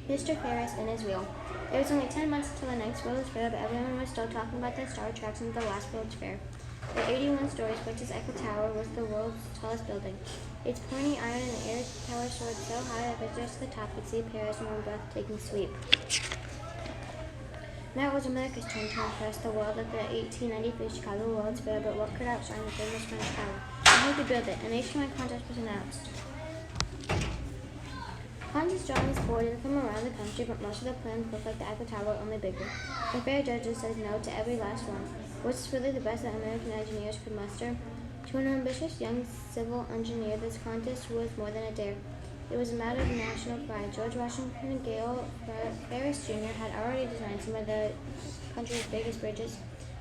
Mr. Ferris and His Wheel. It was only 10 months until the next World's Fair, but everyone was still talking about the star attraction of the last World's Fair. The 81 stories British Eiffel Tower was the world's tallest building. Its pointy iron and air tower soared so high that visitors to the top could see Paris in one breathtaking sweep. Now it was America's turn to impress the world at the 1893 Chicago World's Fair, but what could outshine the famous French tower? And who could build it? A nationwide contest was announced. Hundreds of drawings poured in from around the country, but most of the plans looked like the Eiffel Tower, only bigger. The fair judges said no to every last one. Was this really the best that American engineers could muster? To an ambitious young civil engineer, this contest was more than a dare. It was a matter of national pride. George Washington Gale Ferris Jr. had already designed some of the country's biggest bridges,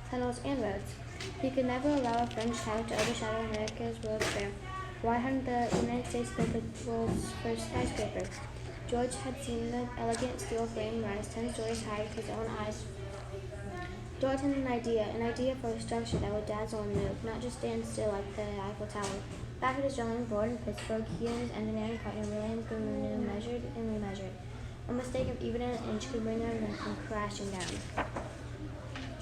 tunnels, and roads. He could never allow a French tower to overshadow America's World's Fair. Why hadn't the United States built the world's first skyscraper? George had seen the elegant steel frame rise 10 stories high with his own eyes. George had an idea for a structure that would dazzle and move, not just stand still like the Eiffel Tower. Back at his drawing board in Pittsburgh, he and his engineering partner William Goulet measured and remeasured. A mistake of even an inch could bring their invention crashing down.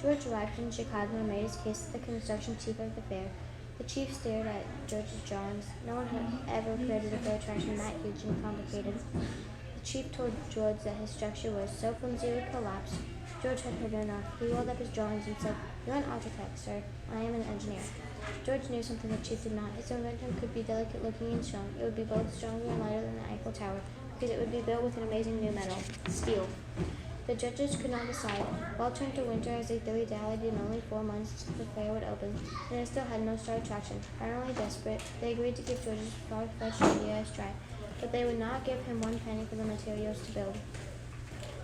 George arrived in Chicago and made his case to the construction chief of the fair. The chief stared at George's drawings. No one had ever created a fair attraction that huge and complicated. The chief told George that his structure was so flimsy it would collapse. George had heard enough. He rolled up his drawings and said, "You're an architect, sir. I am an engineer." George knew something the chief did not. His invention could be delicate looking and strong. It would be both stronger and lighter than the Eiffel Tower, because it would be built with an amazing new metal, steel. The judges could not decide. Fall turned to winter as they dilly-dallied in only 4 months the fair would open, and it still had no star attraction. Finally desperate, they agreed to give George's far-fetched idea a try, but they would not give him 1 penny for the materials to build.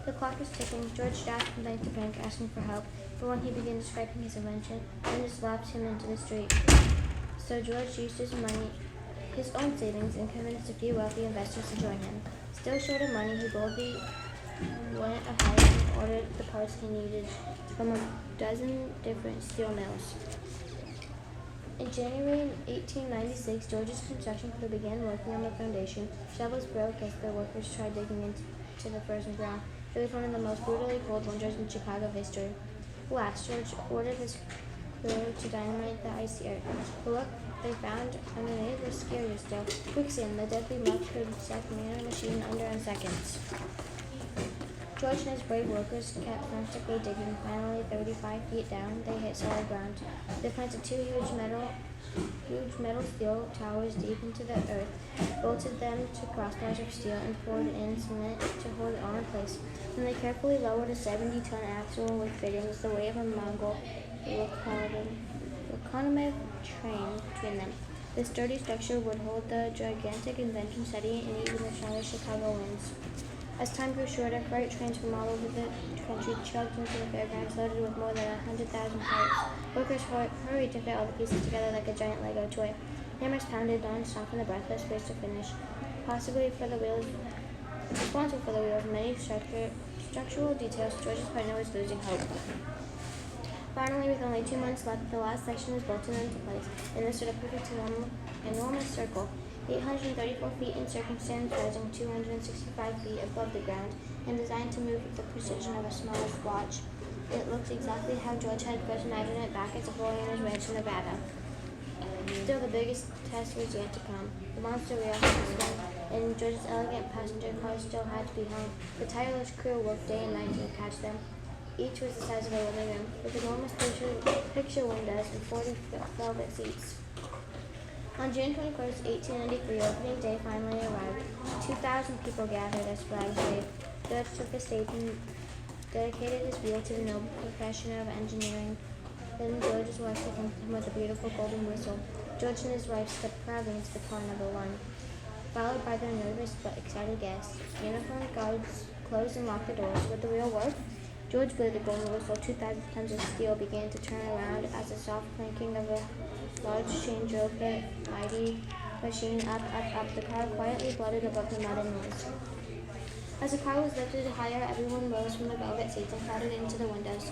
The clock was ticking. George dashed from bank to bank asking for help, but when he began describing his invention, vendors laughed him into the street. So George used his money, his own savings, and convinced a few wealthy investors to join him. Still short of money, he boldly went ahead and ordered the parts he needed from a dozen different steel mills. In January 1896, George's construction crew began working on the foundation. Shovels broke as the workers tried digging into the frozen ground. It was one of the most brutally cold winters in Chicago history. Last, George ordered his crew to dynamite the icy earth. The look they found underneath was scarier still. Quicksand, the deadly muck could suck man and machine under in seconds. George and his brave workers kept frantically digging. Finally, 35 feet down, they hit solid ground. They planted 2 huge metal steel towers deep into the earth, bolted them to crossbars of steel, and poured in cement to hold it all in place. Then they carefully lowered a 70-ton axle with fittings, the weight of a Mongol locomotive train between them. This sturdy structure would hold the gigantic invention steady in even the strongest Chicago winds. As time grew shorter, freight trains from all over the country chugged into the fairgrounds loaded with more than 100,000 parts. Workers hurried to fit all the pieces together like a giant Lego toy. Hammers pounded non-stop in the breathless race to finish. Responsible for the wheels, many structural details, George's partner was losing hope. Finally, with only 2 months left, the last section was bolted into place, and this stood a perfect enormous circle. 834 feet in circumference, rising 265 feet above the ground, and designed to move with the precision of a smallest watch. It looked exactly how George had first imagined it back at the boy on his ranch in Nevada. Still, the biggest test was yet to come. The monster wheel had to spin, and George's elegant passenger car still had to be hung. The tireless crew worked day and night to catch them. Each was the size of a living room, with enormous picture windows and 40 velvet seats. On June 21st, 1893, opening day finally arrived. 2,000 people gathered as flags waved. George took a stage and dedicated his wheel to the noble profession of engineering. Then George's wife welcomed him with a beautiful golden whistle. George and his wife stepped proudly into the car number 1, followed by their nervous but excited guests. Uniformed guards closed and locked the doors. Would the wheel work? George blew the golden whistle. 2,000 tons of steel began to turn around as the soft clanking of a large chain drove the mighty machine up. The car quietly floated above the mud and noise. As the car was lifted higher, everyone rose from their velvet seats and crowded into the windows.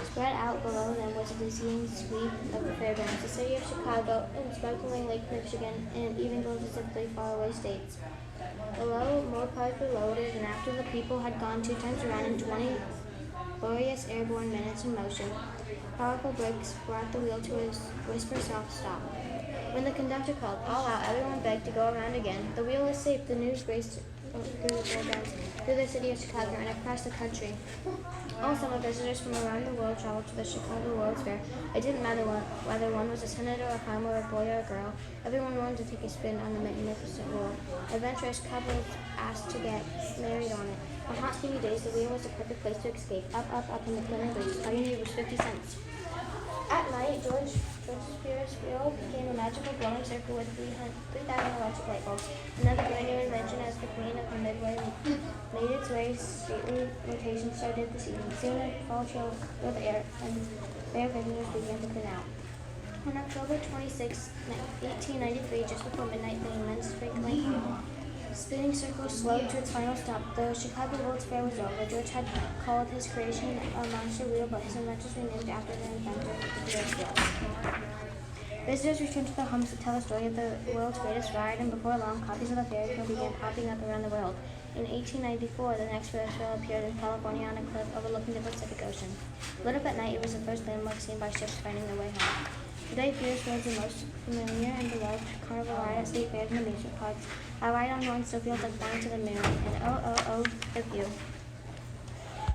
Spread out below them was a dizzying sweep of the fairgrounds, the city of Chicago, and sparkling Lake Michigan, and even glimpses of 3 faraway states. Below, more cars were loaded, and after the people had gone 2 times around in 20 glorious airborne minutes in motion, powerful brakes brought the wheel to a whisper soft stop. When the conductor called, "All out," everyone begged to go around again. The wheel is safe. The news raced through the fairgrounds, through the city of Chicago, and across the country. All summer visitors from around the world traveled to the Chicago World's Fair. It didn't matter whether one was a senator, a farmer, a boy, or a girl. Everyone wanted to take a spin on the magnificent wheel. Adventurous couples asked to get married on it. On hot, steamy days, the wheel was the perfect place to escape. Up, up, up in the glimmering breeze. All you needed was 50 cents. At night, George's Ferris Wheel became a magical glowing circle with 3,000 electric light bulbs. Another brand new invention as the queen of the Midway made its way stately rotation so did the season. Soon a fall chill filled the air, and fair visitors began to thin out. On October 26, 1893, just before midnight, the immense sprinkling spinning circle slowed to its final stop. The Chicago World's Fair was over. George had called his creation a monster wheel, but his invention was named after the inventor of the Ferris wheel. Visitors returned to the homes to tell the story of the world's greatest ride, and before long, copies of the Ferris wheel began popping up around the world. In 1894, the next Ferris wheel appeared in California on a cliff overlooking the Pacific Ocean. Lit up at night, it was the first landmark seen by ships finding their way home. Today, Ferris wheel is the most familiar and beloved carnival ride at state fairs and amusement parks. A ride on one still feels like flying to the moon, and oh, oh, oh, the view.